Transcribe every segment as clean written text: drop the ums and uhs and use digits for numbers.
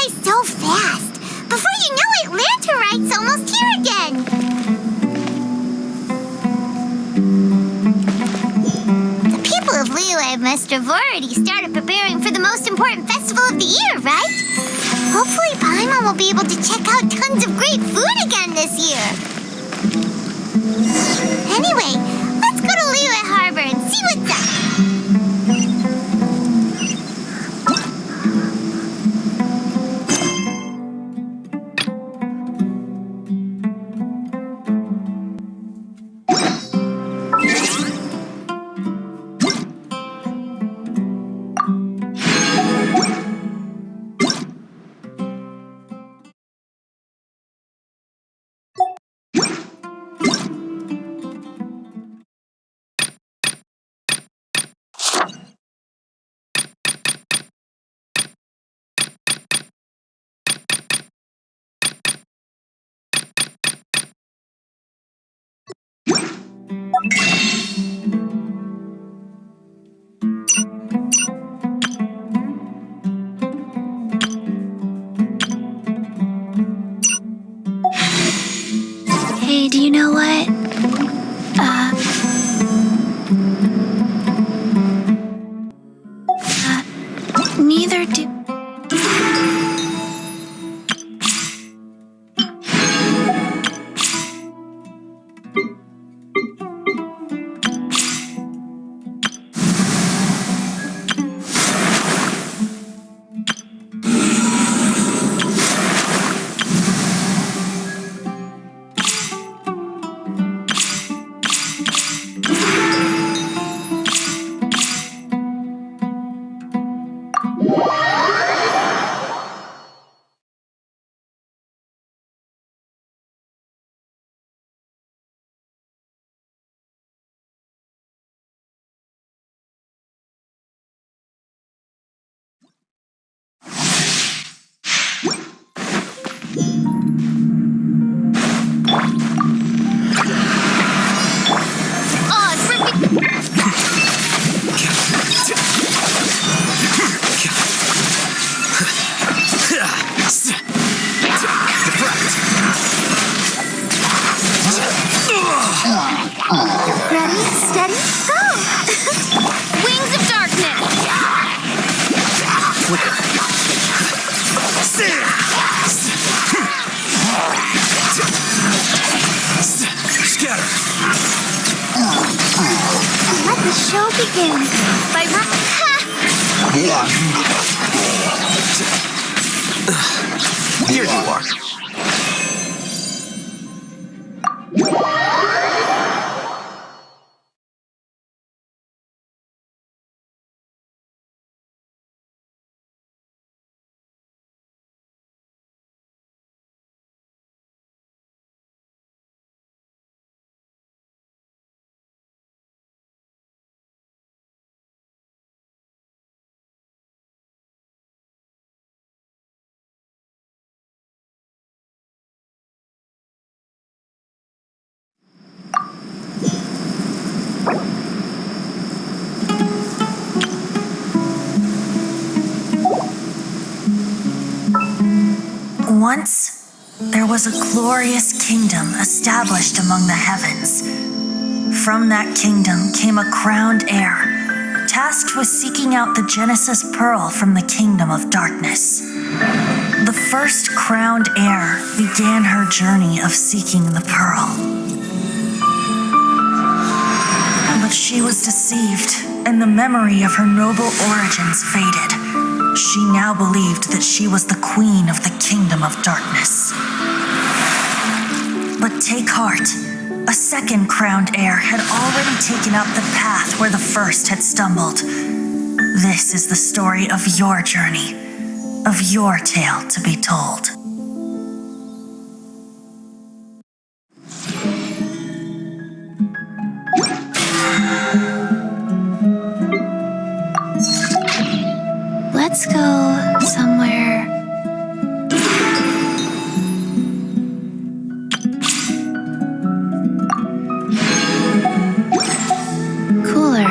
by so fast. Before you know it, Lanterite's almost here again. The people of Liyue must have already started preparing for the most important festival of the year, right? Hopefully Paimon will be able to check out tons of great food again this year. Anyway, let's go to Liyue Harbor and see what's up. Hey, do you know what? Neither do... Ready, steady, go! Wings of darkness! Flicker. Scatter. Let the show begin. Here you are. Once, there was a glorious kingdom established among the heavens. From that kingdom came a crowned heir, tasked with seeking out the Genesis Pearl from the kingdom of darkness. The first crowned heir began her journey of seeking the pearl. But she was deceived, and the memory of her noble origins faded. She now believed that she was the queen of the kingdom of darkness. But take heart. A second crowned heir had already taken up the path where the first had stumbled. This is the story of your journey, of your tale to be told. Let's go somewhere... cooler.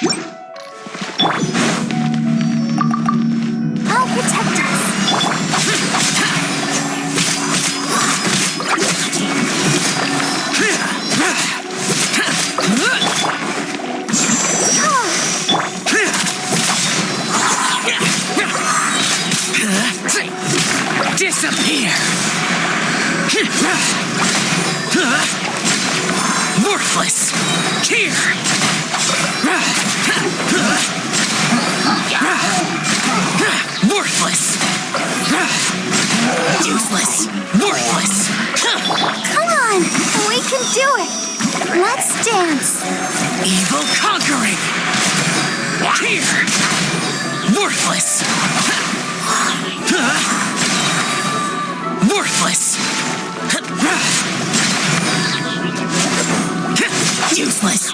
I'll protect us. Disappear! Worthless! Here! Worthless! Useless! Worthless! Come on, we can do it. Let's dance. Evil conquering! Here! Worthless! Worthless! Useless!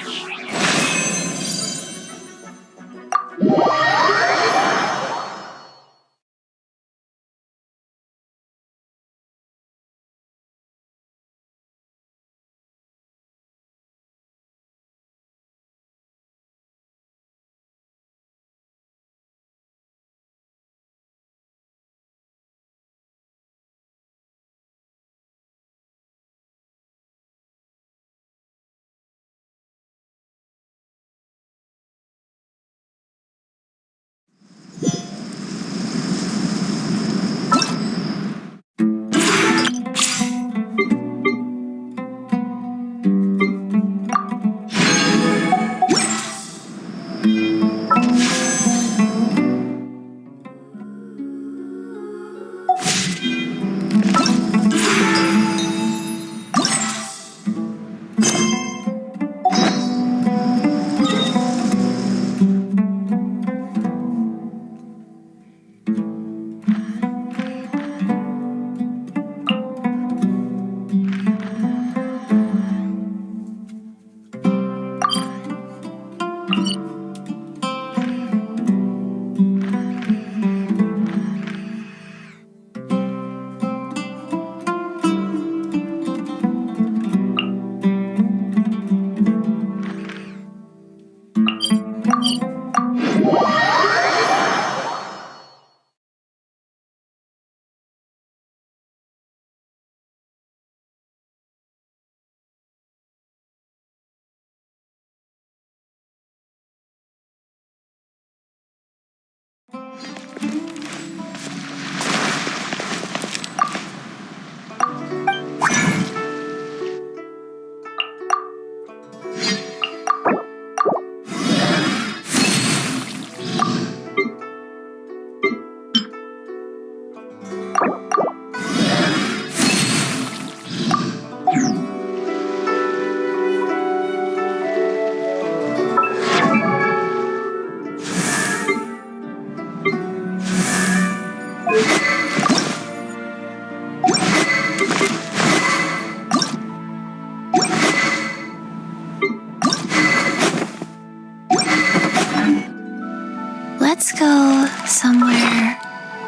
Let's go somewhere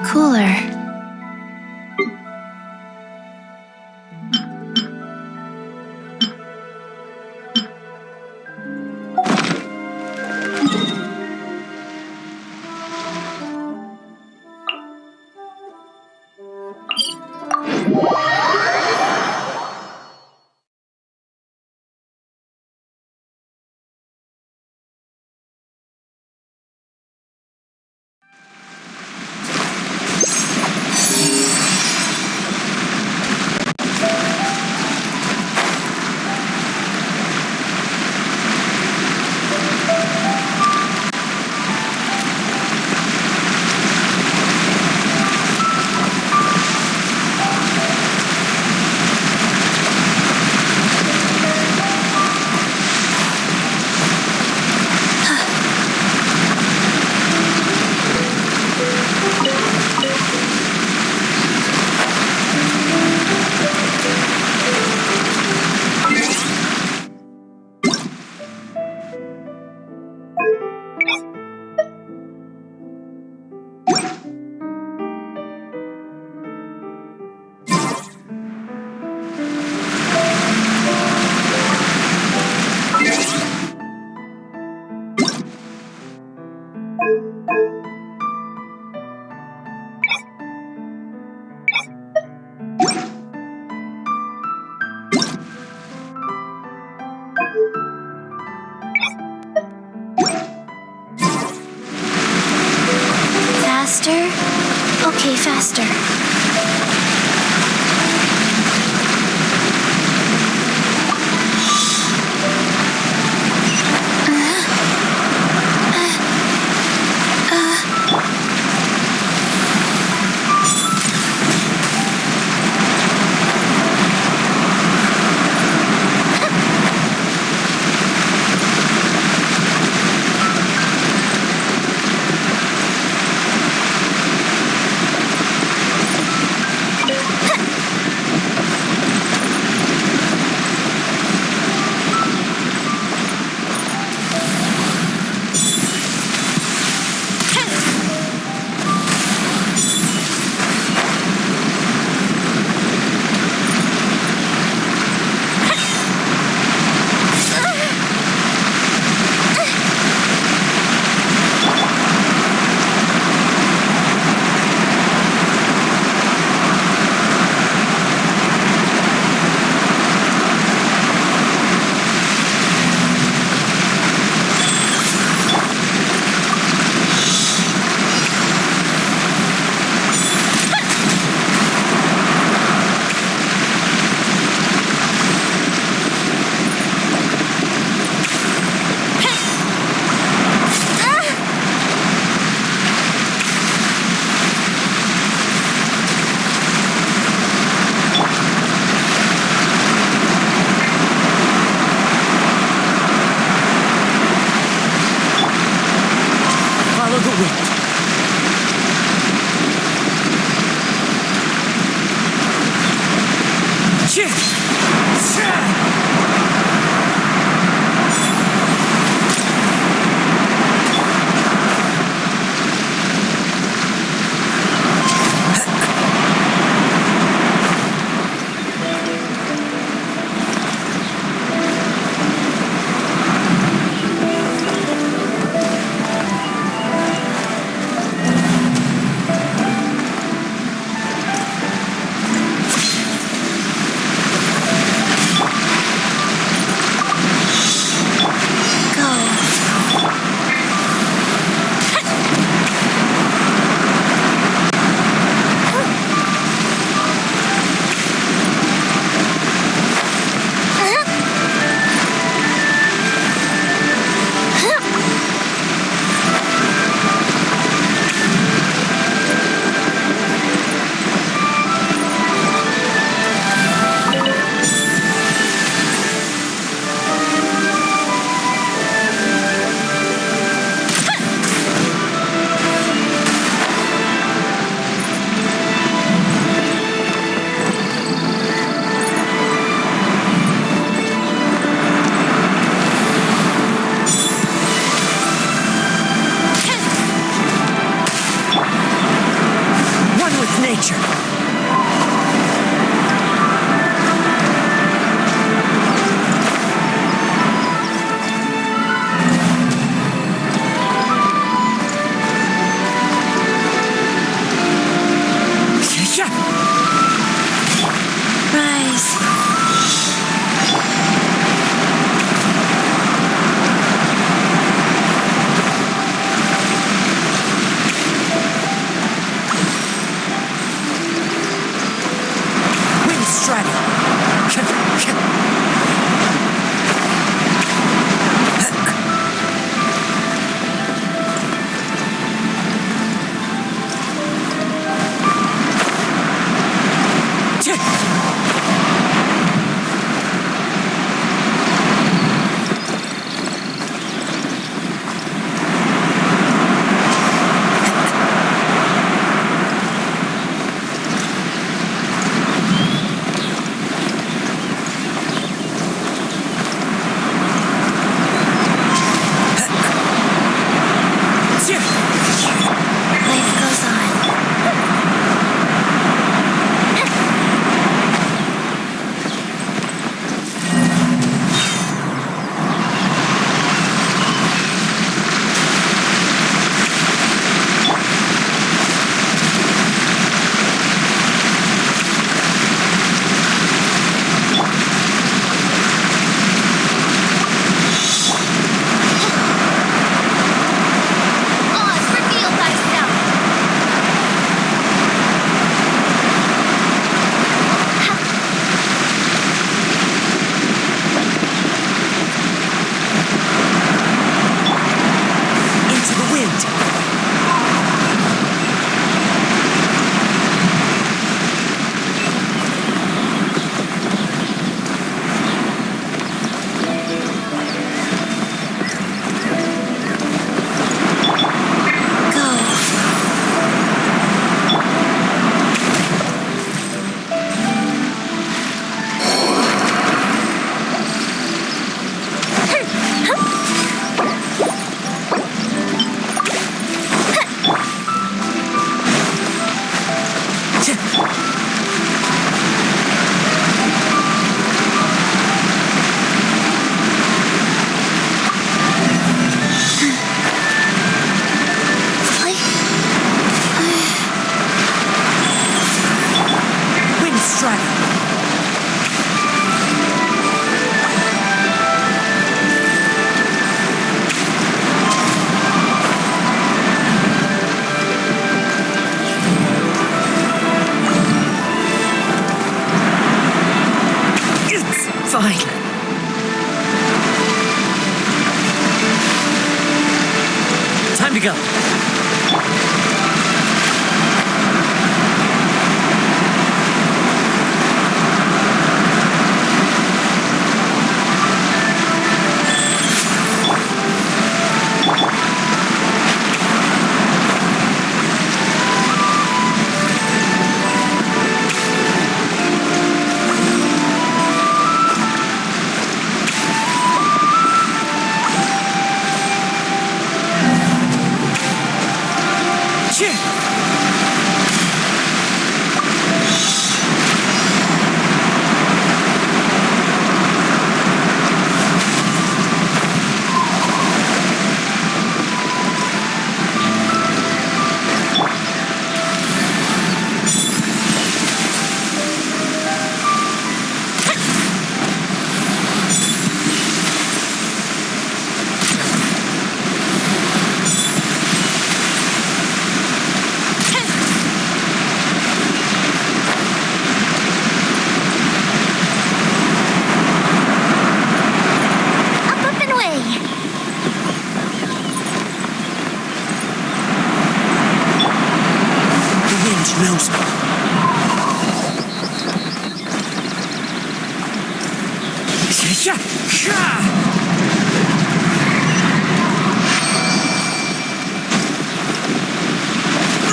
cooler. Faster? Okay, faster. fine. Time to go.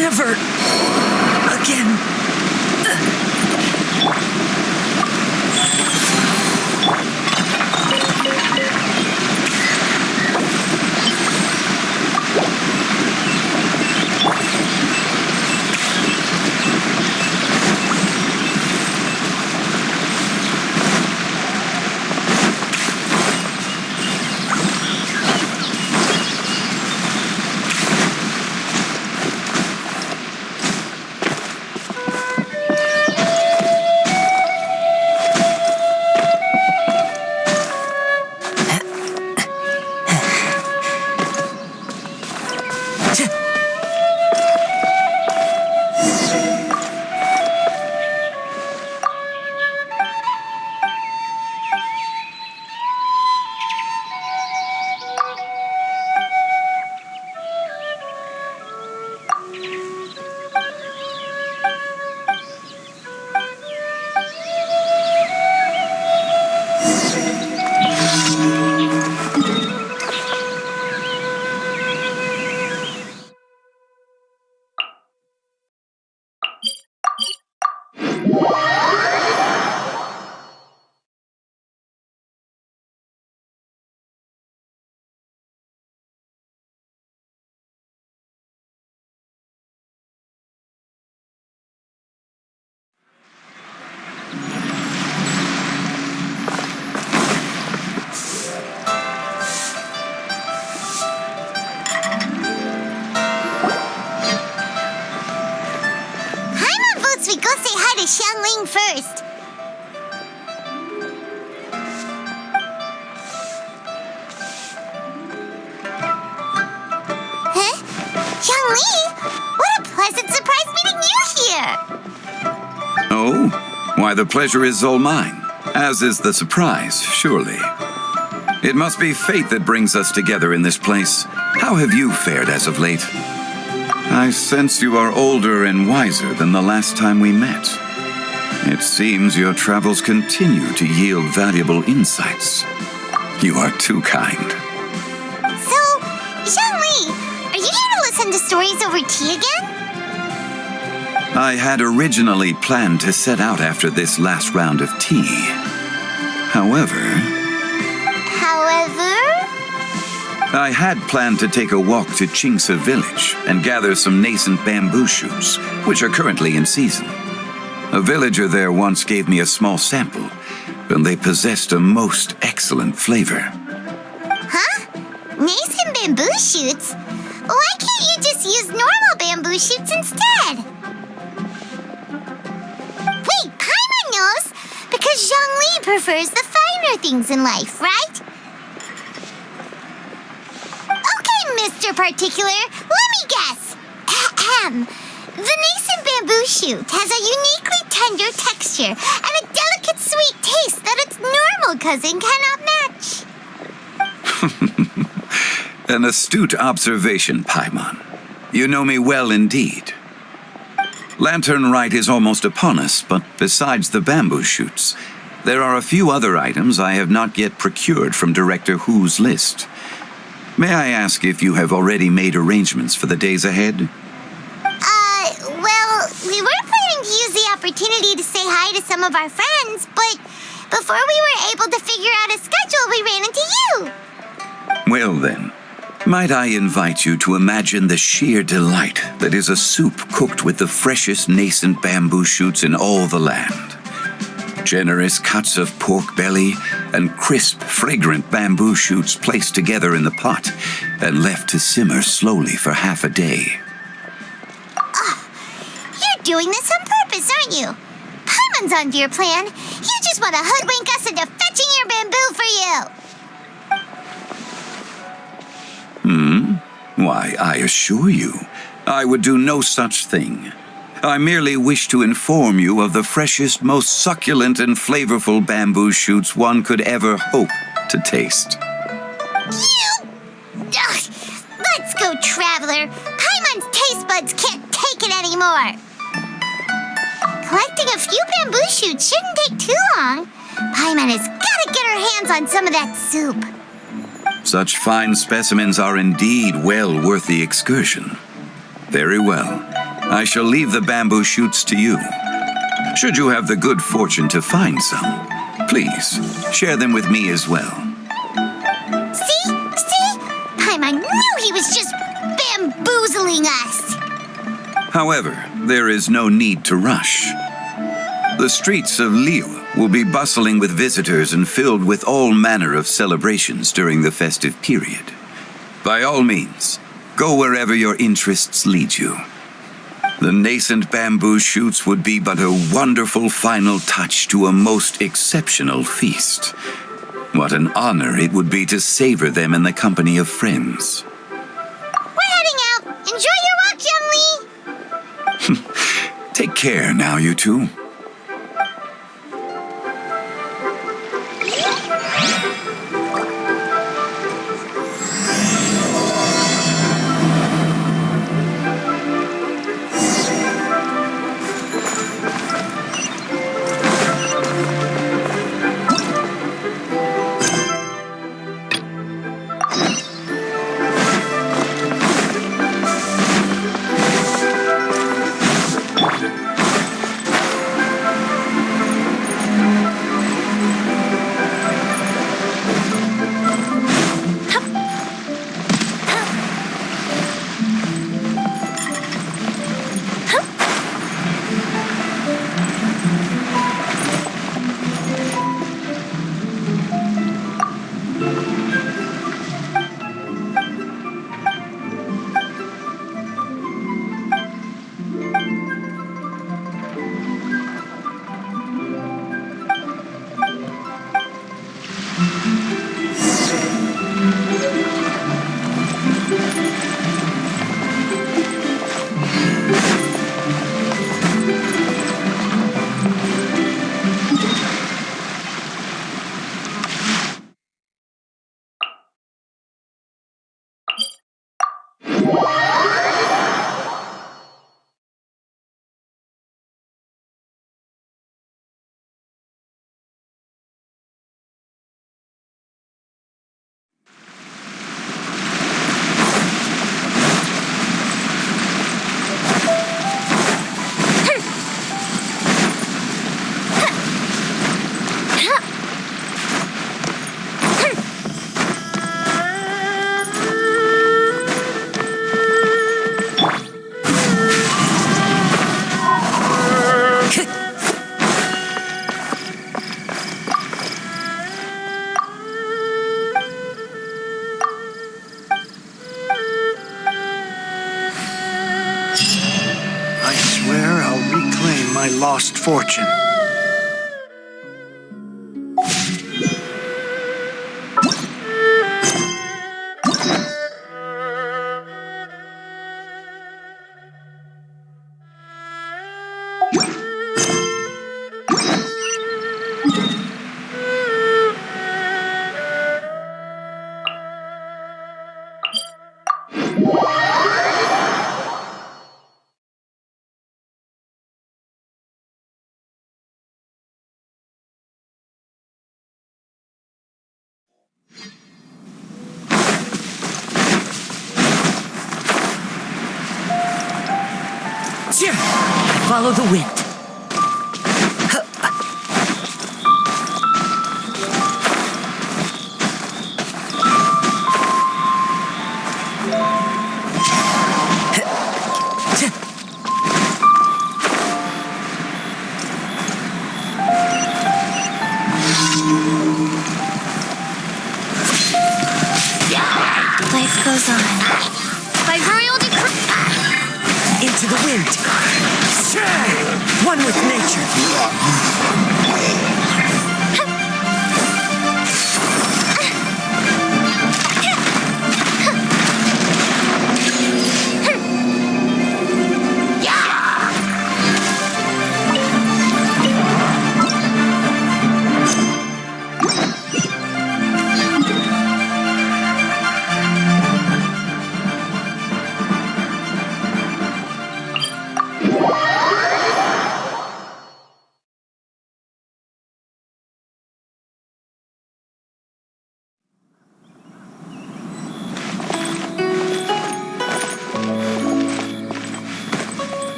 Never again. We go say hi to Xiangling first. Huh? Xiangling? What a pleasant surprise meeting you here! Oh? Why, the pleasure is all mine, as is the surprise, surely. It must be fate that brings us together in this place. How have you fared as of late? I sense you are older and wiser than the last time we met. It seems your travels continue to yield valuable insights. You are too kind. So, Xiangli, are you here to listen to stories over tea again? I had originally planned to set out after this last round of tea. However, I had planned to take a walk to Chingsa village and gather some nascent bamboo shoots, which are currently in season. A villager there once gave me a small sample, and they possessed a most excellent flavor. Huh? Nascent bamboo shoots? Why can't you just use normal bamboo shoots instead? Wait, Paimon knows! Because Zhongli prefers the finer things in life, right? Mr. Particular, let me guess. The nascent bamboo shoot has a uniquely tender texture and a delicate delicate sweet taste that its normal cousin cannot match. An astute observation, Paimon. You know me well indeed. Lantern Rite is almost upon us, but besides the bamboo shoots, there are a few other items I have not yet procured from Director Hu's list. May I ask if you have already made arrangements for the days ahead? Well, we were planning to use the opportunity to say hi to some of our friends, but before we were able to figure out a schedule, we ran into you. Well then, might I invite you to imagine the sheer delight that is a soup cooked with the freshest nascent bamboo shoots in all the land. Generous cuts of pork belly and crisp, fragrant bamboo shoots placed together in the pot and left to simmer slowly for half a day. You're doing this on purpose, aren't you? Paimon's onto your plan. You just want to hoodwink us into fetching your bamboo for you. Why, I assure you, I would do no such thing. I merely wish to inform you of the freshest, most succulent and flavorful bamboo shoots one could ever hope to taste. Let's go, Traveler. Paimon's taste buds can't take it anymore. Collecting a few bamboo shoots shouldn't take too long. Paimon has got to get her hands on some of that soup. Such fine specimens are indeed well worth the excursion. Very well. I shall leave the bamboo shoots to you. Should you have the good fortune to find some, please share them with me as well. See? Paimon knew he was just bamboozling us. However, there is no need to rush. The streets of Liyue will be bustling with visitors and filled with all manner of celebrations during the festive period. By all means, go wherever your interests lead you. The nascent bamboo shoots would be but a wonderful final touch to a most exceptional feast. What an honor it would be to savor them in the company of friends. We're heading out. Enjoy your walk, young Lee. Take care now, you two. Lost fortune. follow the wind. Life goes on. By royal decree. Into the wind. One with nature.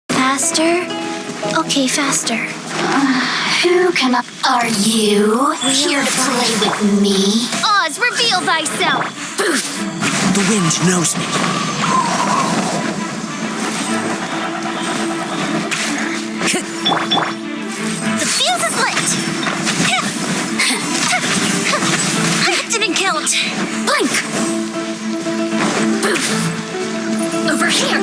Faster? Okay, faster. Are you here to play with me? Oz, reveal thyself! The wind knows me. The fuse is lit! That didn't count! Blink! Over here!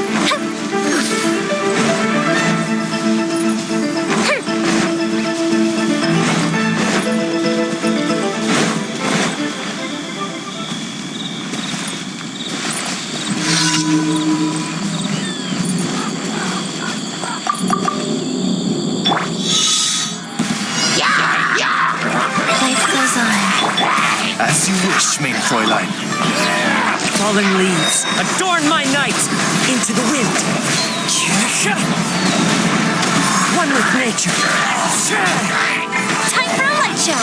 Life goes on. As you wish, mein Fräulein. Falling leaves adorn my night. Into the wind. One with nature. Time for a light show!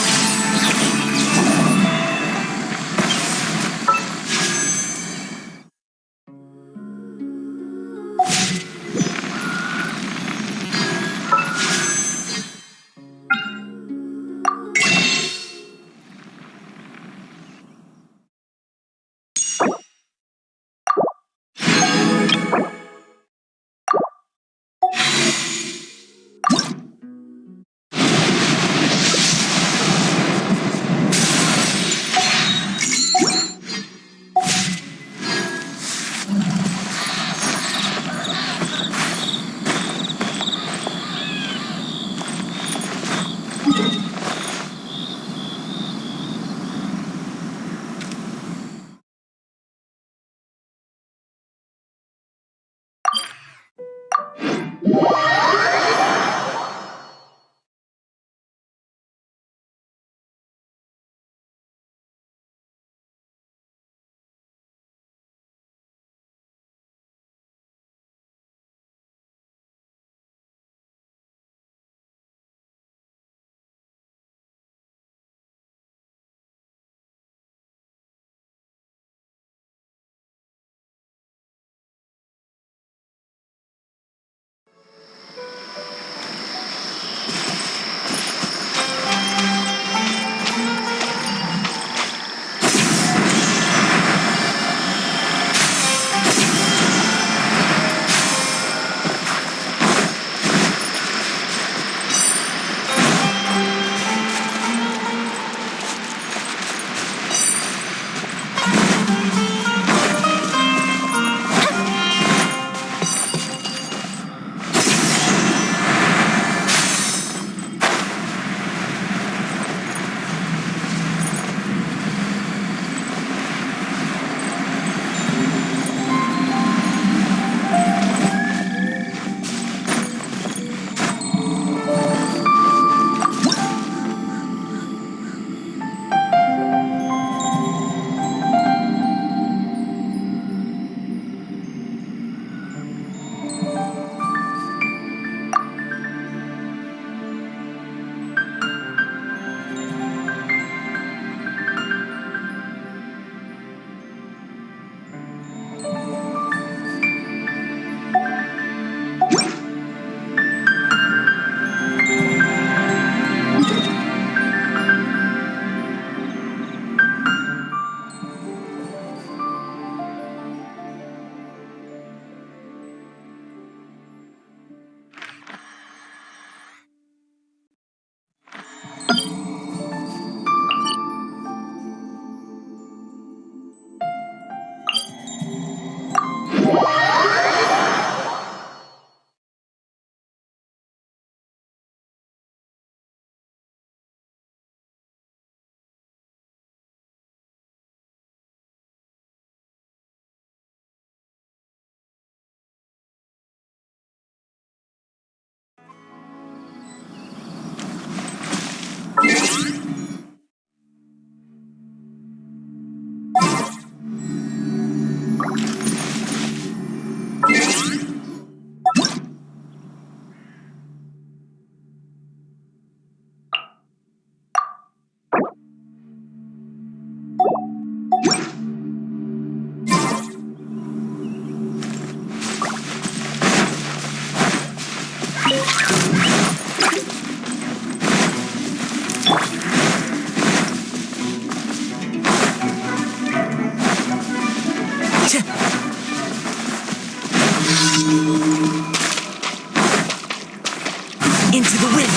Into the wind.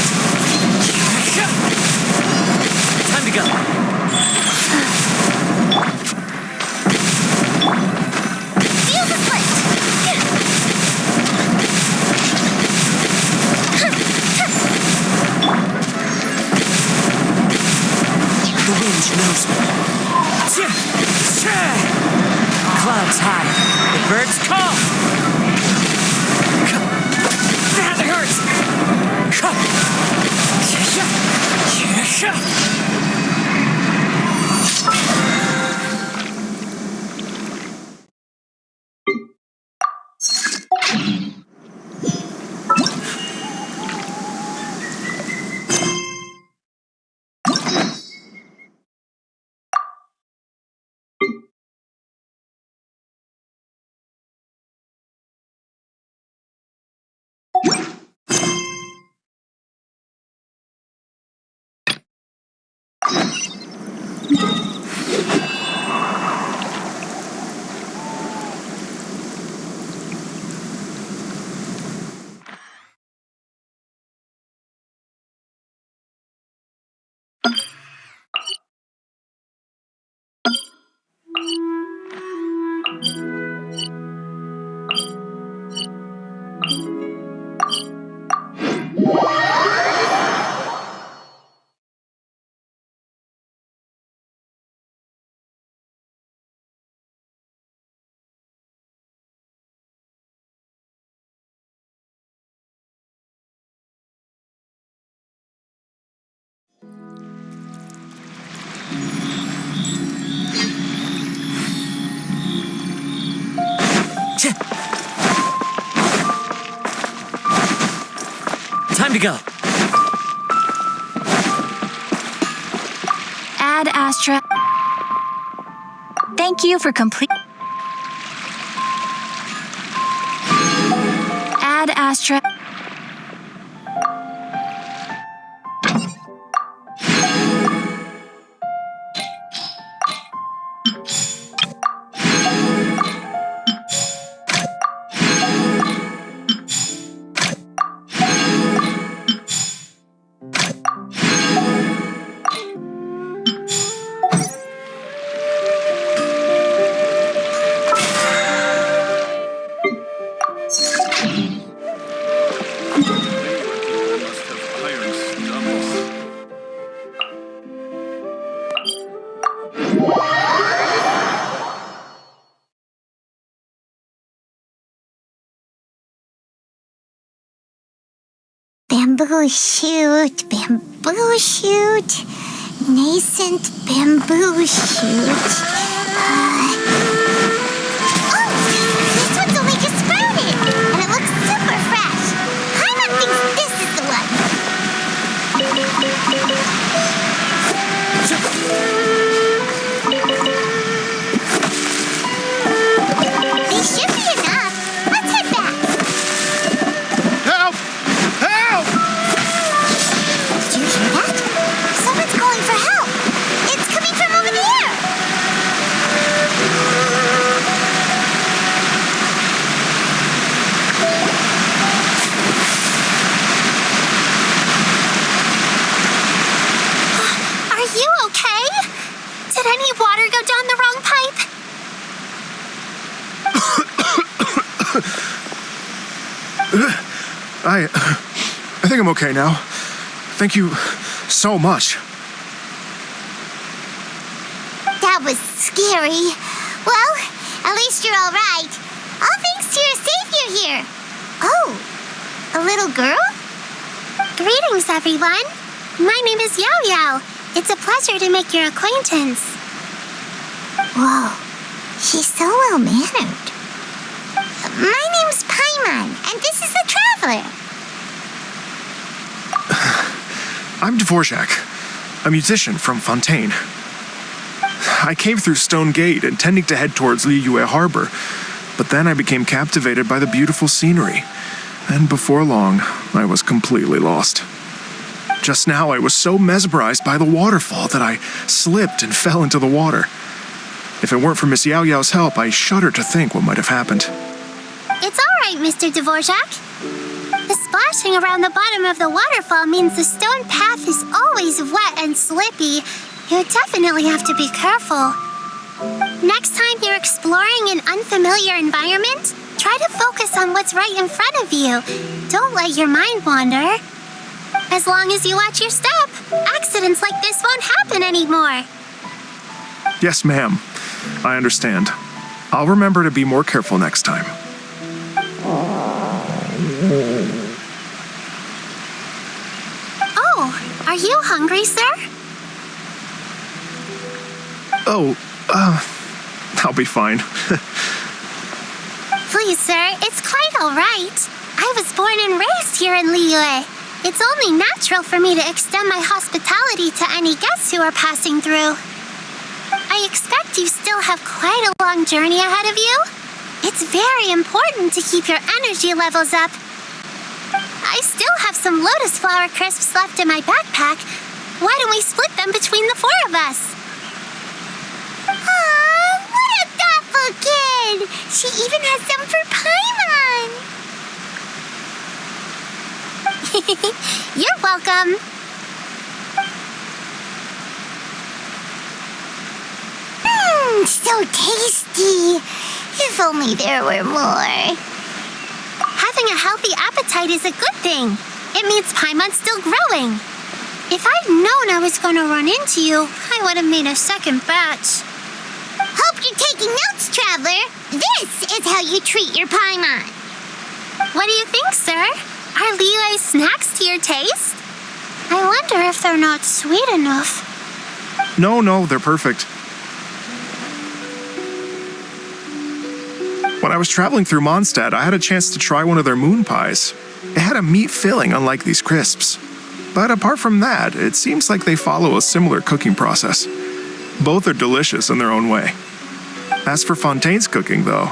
Time to go. Feel the foot. The wind knows me. Clouds high. The birds call. That hurts. Time to go. Ad Astra. Thank you for complete. Ad Astra. Bamboo shoot, nascent bamboo shoot. Oh, this one's only just sprouted, and it looks super fresh. Paimon thinks this is the one. These should be enough. Let's head back. Help! Help! Did you hear that? Someone's calling for help. It's coming from over there. Are you okay? Did any water go down the wrong pipe? I think I'm okay now. Thank you so much. That was scary. Well, at least you're all right. All thanks to your savior here. Oh, a little girl? Greetings, everyone. My name is Yao Yao. It's a pleasure to make your acquaintance. Whoa, she's so well-mannered. My name's Paimon, and this is the Traveler. I'm Dvorak, a musician from Fontaine. I came through Stone Gate intending to head towards Liyue Harbor, but then I became captivated by the beautiful scenery, and before long, I was completely lost. Just now, I was so mesmerized by the waterfall that I slipped and fell into the water. If it weren't for Miss Yao Yao's help, I shudder to think what might have happened. It's alright, Mr. Dvorak. The splashing around the bottom of the waterfall means the stone path is always wet and slippy. You definitely have to be careful. Next time you're exploring an unfamiliar environment, try to focus on what's right in front of you. Don't let your mind wander. As long as you watch your step, accidents like this won't happen anymore. Yes, ma'am. I understand. I'll remember to be more careful next time. Oh, are you hungry, sir? Oh, I'll be fine. Please, sir, it's quite all right. I was born and raised here in Liyue. It's only natural for me to extend my hospitality to any guests who are passing through. I expect you still have quite a long journey ahead of you. It's very important to keep your energy levels up. I still have some lotus flower crisps left in my backpack. Why don't we split them between the four of us? Aw, what a thoughtful kid! She even has some for Paimon! You're welcome. So tasty! If only there were more. Having a healthy appetite is a good thing. It means Paimon's still growing. If I'd known I was going to run into you, I would have made a second batch. Hope you're taking notes, Traveler. This is how you treat your Paimon. What do you think, sir? Are Liyue snacks to your taste? I wonder if they're not sweet enough. No, they're perfect. When I was traveling through Mondstadt, I had a chance to try one of their moon pies. It had a meat filling, unlike these crisps. But apart from that, it seems like they follow a similar cooking process. Both are delicious in their own way. As for Fontaine's cooking, though,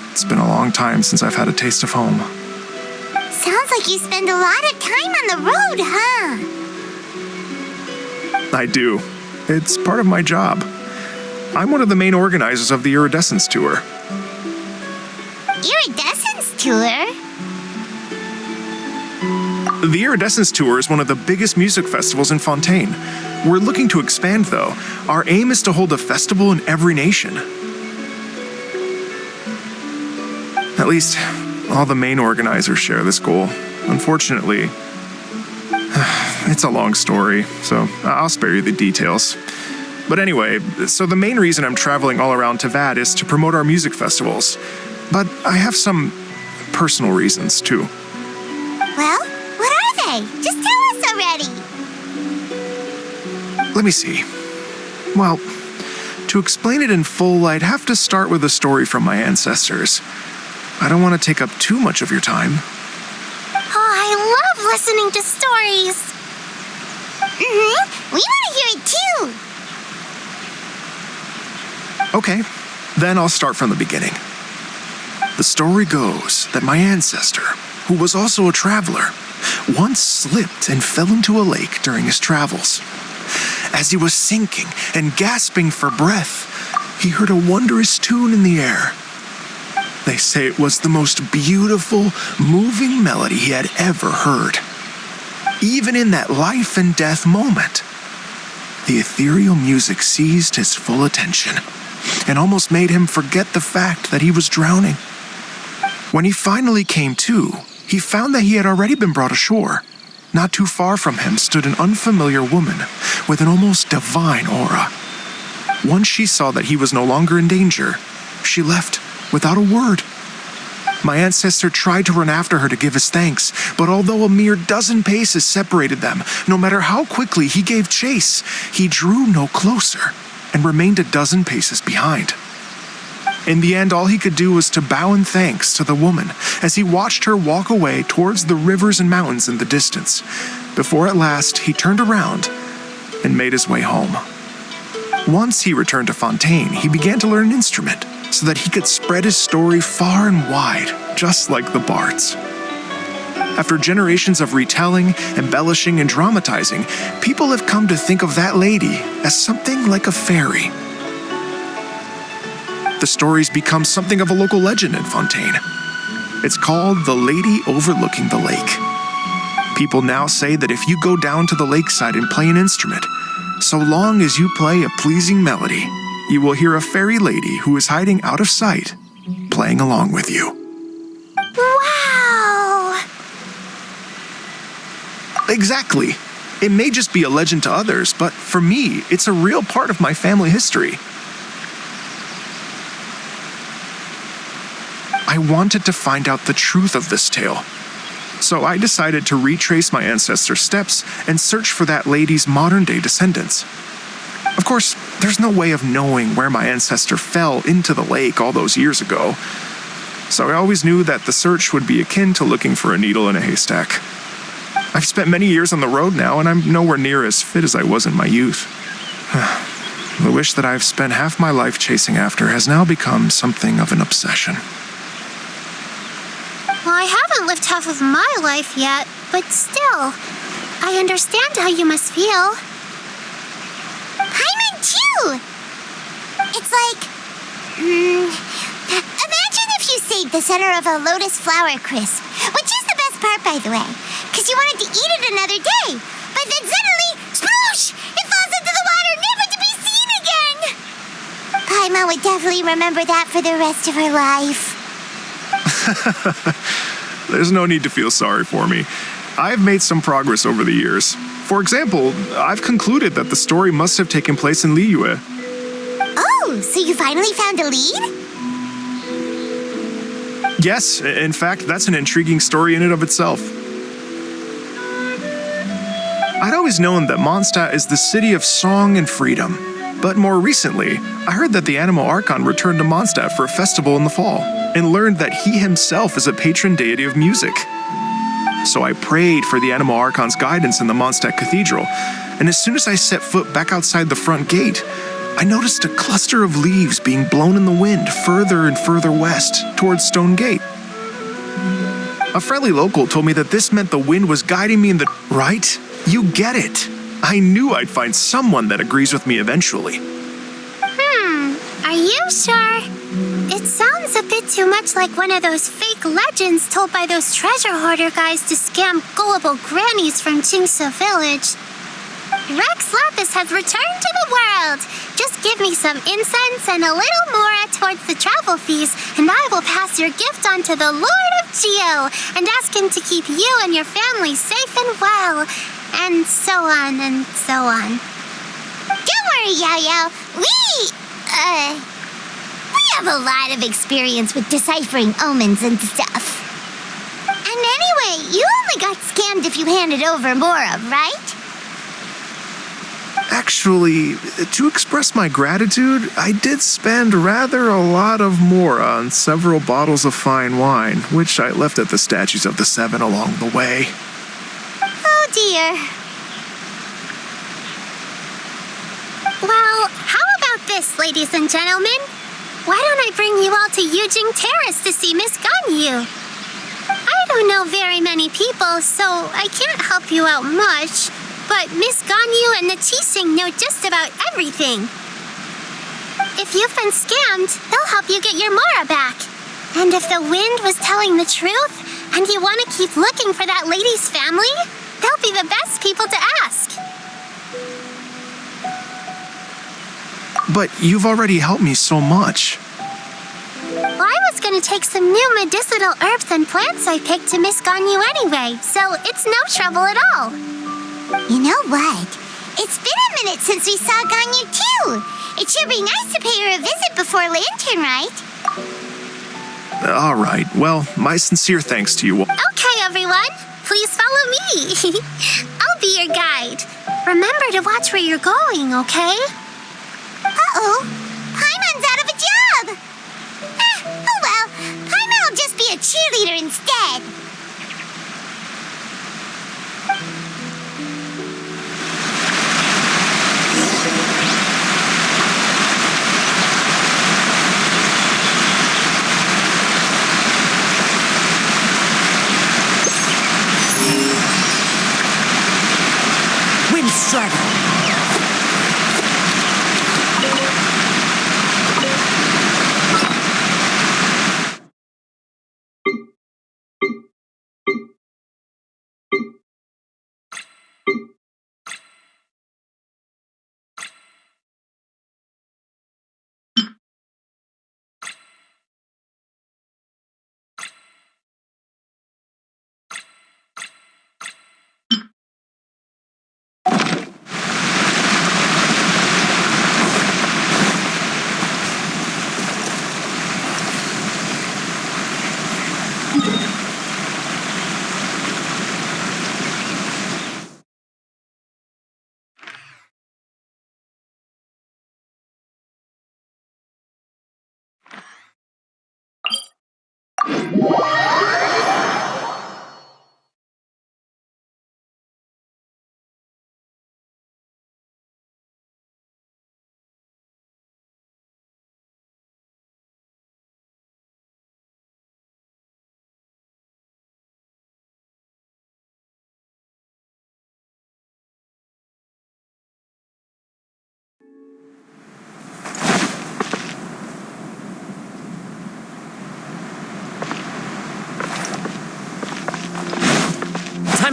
it's been a long time since I've had a taste of home. Sounds like you spend a lot of time on the road, huh? I do. It's part of my job. I'm one of the main organizers of the Iridescence Tour. Iridescence Tour? The Iridescence Tour is one of the biggest music festivals in Fontaine. We're looking to expand, though. Our aim is to hold a festival in every nation. At least, all the main organizers share this goal. Unfortunately, it's a long story, so I'll spare you the details. But anyway, so the main reason I'm traveling all around Tavad is to promote our music festivals. But I have some personal reasons, too. Well, what are they? Just tell us already. Let me see. Well, to explain it in full, I'd have to start with a story from my ancestors. I don't want to take up too much of your time. Oh, I love listening to stories. We want to hear it too. Okay, then I'll start from the beginning. The story goes that my ancestor, who was also a traveler, once slipped and fell into a lake during his travels. As he was sinking and gasping for breath, he heard a wondrous tune in the air. They say it was the most beautiful, moving melody he had ever heard. Even in that life and death moment, the ethereal music seized his full attention and almost made him forget the fact that he was drowning. When he finally came to, he found that he had already been brought ashore. Not too far from him stood an unfamiliar woman with an almost divine aura. Once she saw that he was no longer in danger, she left without a word. My ancestor tried to run after her to give his thanks, but although a mere dozen paces separated them, no matter how quickly he gave chase, he drew no closer and remained a dozen paces behind. In the end, all he could do was to bow in thanks to the woman as he watched her walk away towards the rivers and mountains in the distance, before at last he turned around and made his way home. Once he returned to Fontaine, he began to learn an instrument so that he could spread his story far and wide, just like the bards. After generations of retelling, embellishing, and dramatizing, people have come to think of that lady as something like a fairy. the story's become something of a local legend in Fontaine. It's called The Lady Overlooking the Lake. People now say that if you go down to the lakeside and play an instrument, so long as you play a pleasing melody, you will hear a fairy lady who is hiding out of sight, playing along with you. Wow! Exactly. It may just be a legend to others, but for me, it's a real part of my family history. I wanted to find out the truth of this tale, so I decided to retrace my ancestors' steps and search for that lady's modern-day descendants. Of course, there's no way of knowing where my ancestor fell into the lake all those years ago, so I always knew that the search would be akin to looking for a needle in a haystack. I've spent many years on the road now, and I'm nowhere near as fit as I was in my youth. The wish that I've spent half my life chasing after has now become something of an obsession. Well, I haven't lived half of my life yet, but still, I understand how you must feel. Paimon too! It's like... imagine if you saved the center of a lotus flower crisp, which is the best part, by the way, because you wanted to eat it another day, but then suddenly, sploosh! It falls into the water, never to be seen again! Paimon would definitely remember that for the rest of her life. There's no need to feel sorry for me. I've made some progress over the years. For example, I've concluded that the story must have taken place in Liyue. Oh, so you finally found a lead? Yes, in fact, that's an intriguing story in and of itself. I'd always known that Mondstadt is the city of song and freedom, but more recently, I heard that the Animal Archon returned to Mondstadt for a festival in the fall, and learned that he himself is a patron deity of music. So I prayed for the Animal Archon's guidance in the Mondstadt Cathedral, and as soon as I set foot back outside the front gate, I noticed a cluster of leaves being blown in the wind further and further west towards Stone Gate. A friendly local told me that this meant the wind was guiding me in the... Right? You get it. I knew I'd find someone that agrees with me eventually. Are you sure? It sounds a bit too much like one of those fake legends told by those treasure hoarder guys to scam gullible grannies from Chingsa Village. Rex Lapis has returned to the world. Just give me some incense and a little more towards the travel fees, and I will pass your gift on to the Lord of Geo and ask him to keep you and your family safe and well, and so on and so on. Don't worry, Yao Yao. We have a lot of experience with deciphering omens and stuff. And anyway, you only got scammed if you handed over Mora, right? Actually, to express my gratitude, I did spend rather a lot of Mora on several bottles of fine wine, which I left at the statues of the Seven along the way. Oh dear. Well, how about this, ladies and gentlemen? Why don't I bring you all to Yujing Terrace to see Miss Ganyu? I don't know very many people, so I can't help you out much. But Miss Ganyu and the Qixing know just about everything. If you've been scammed, they'll help you get your Mora back. And if the wind was telling the truth, and you want to keep looking for that lady's family, they'll be the best people to ask. But you've already helped me so much. Well, I was going to take some new medicinal herbs and plants I picked to Miss Ganyu anyway, so it's no trouble at all. You know what? It's been a minute since we saw Ganyu too. It should be nice to pay her a visit before Lantern, right? All right, well, my sincere thanks to you all. Okay, everyone, please follow me. I'll be your guide. Remember to watch where you're going, okay? Uh-oh. Paimon's out of a job. Oh well. Paimon will just be a cheerleader instead.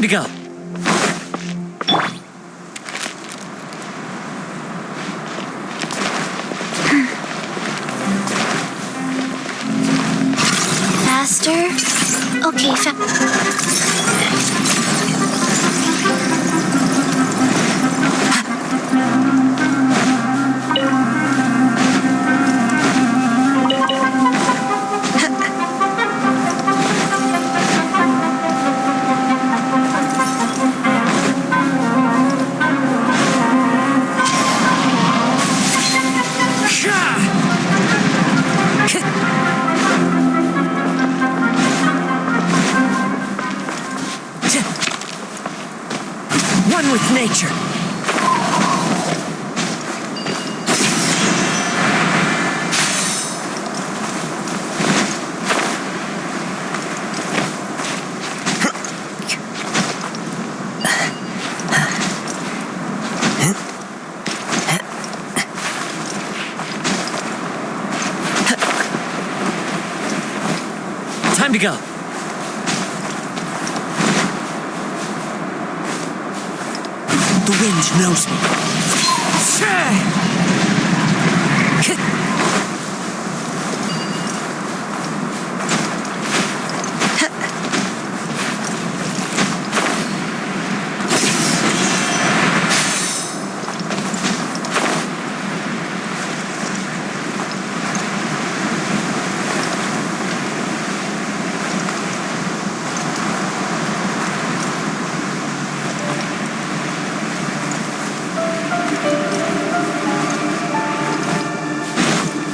Time to go. Faster? Okay, One with nature. Time to go. The wind knows me.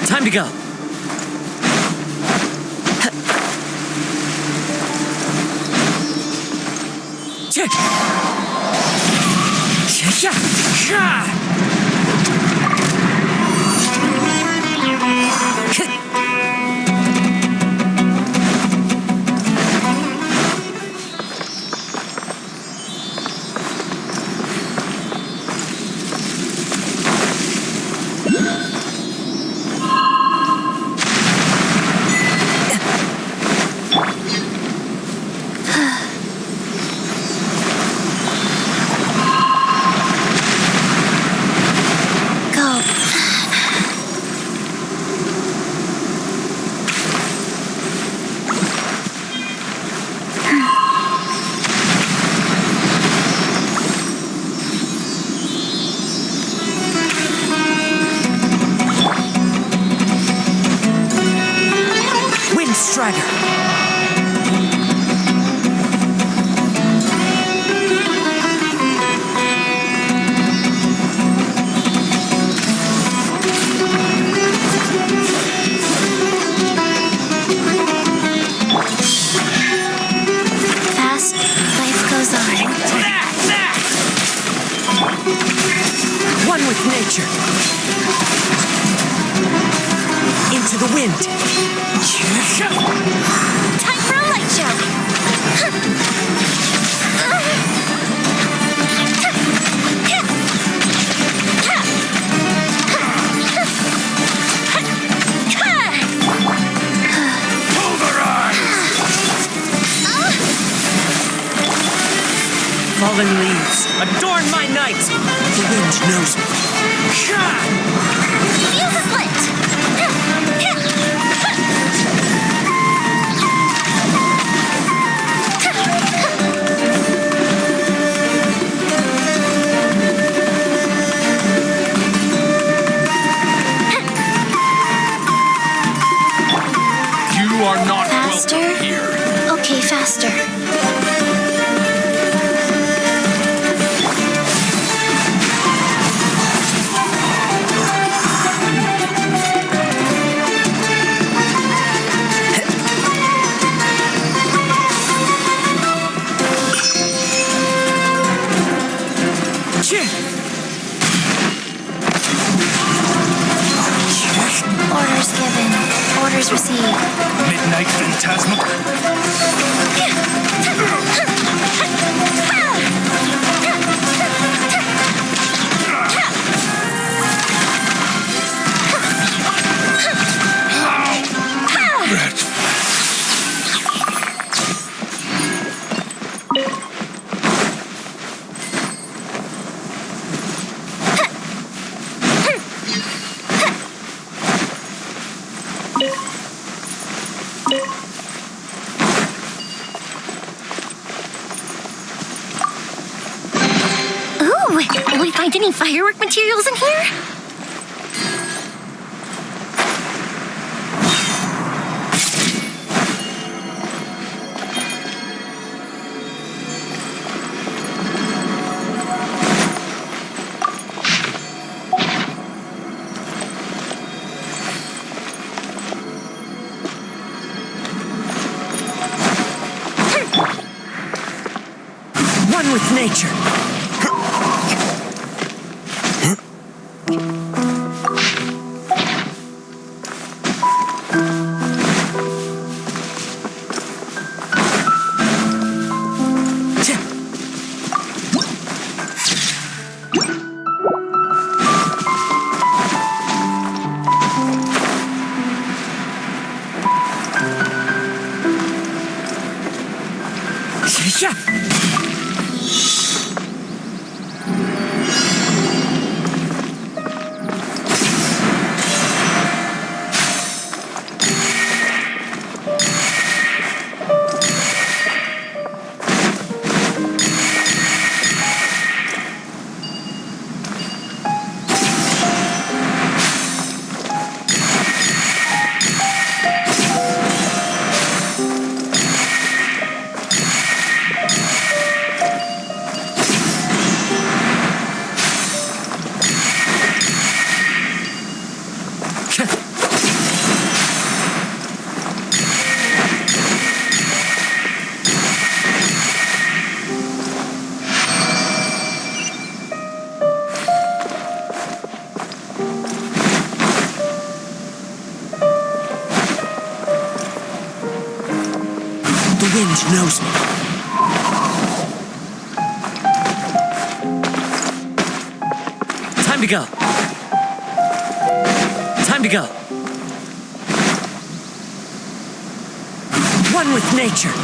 Time to go. Strider. fast, life goes on. One with nature. Into the wind. Time for a light show. Fallen leaves, adorn my night. The wind knows me. Fuse is lit. You are not Faster? welcome here. Okay, faster. Orders given. Orders received. Midnight Phantasma. Will we find any firework materials in here? One with nature. Yeah. The wind knows me. Time to go. Time to go. One with nature.